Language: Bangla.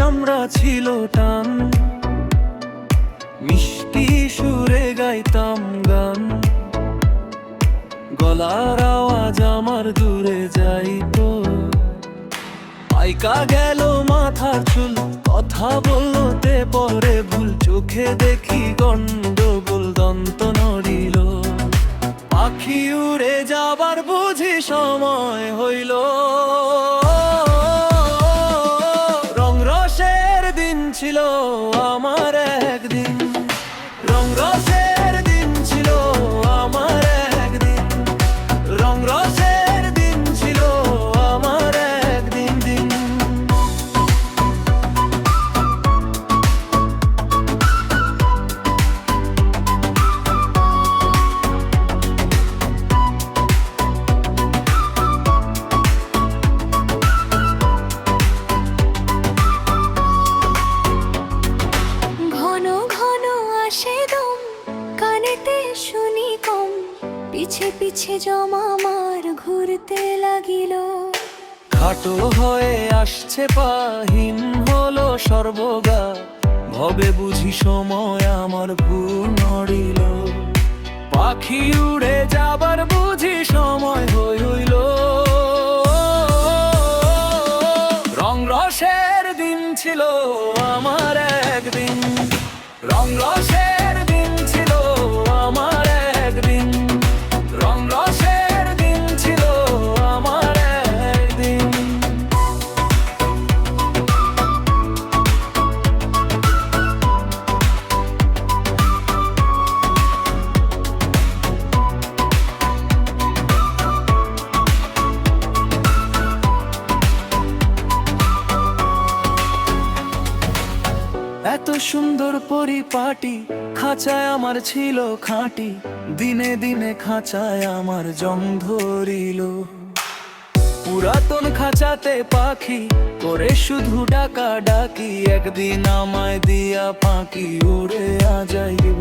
আমরা ছিল টান, মিষ্টি সুরে গাইতাম গান, গলার আওয়াজ আমার দূরে যাইতো। পাইকা গেল মাথার চুল, কথা বলতে পরে ভুল, চোখে দেখি গন্ডগোল, দন্ত নড়িল। পাখি উড়ে যাবার বুঝি সময় হইল। রংরসের দিন ছিল আমার একদিন, রংরসের দিন ছিল আমার একদিন, রংরসের দিন ছিল আমার একদিন দিন। শুনি কম, পিছে পিছে জমা আমার ঘুরতে লাগিল। খাটো হয়ে আসছে পাহিন হলো সর্বগা, ভবে বুঝি সময় আমার ভুল নড়িল। পাখি উড়ে যাবার বুঝি সময় হইল। রংরসের দিন ছিল আমার একদিন, রংরসের দিন ছিল আমার একদিন, রংরসের দিন ছিল আমার একদিন। এত সুন্দর পরিপাটি, খাঁচায় আমার ছিল খাঁটি, দিনে দিনে খাঁচায় আমার জং ধরিল। পুরাতন খাঁচাতে পাখি করে শুধু ডাকা ডাকি, একদিন আমায় দিয়া পাখি উড়ে যাইব।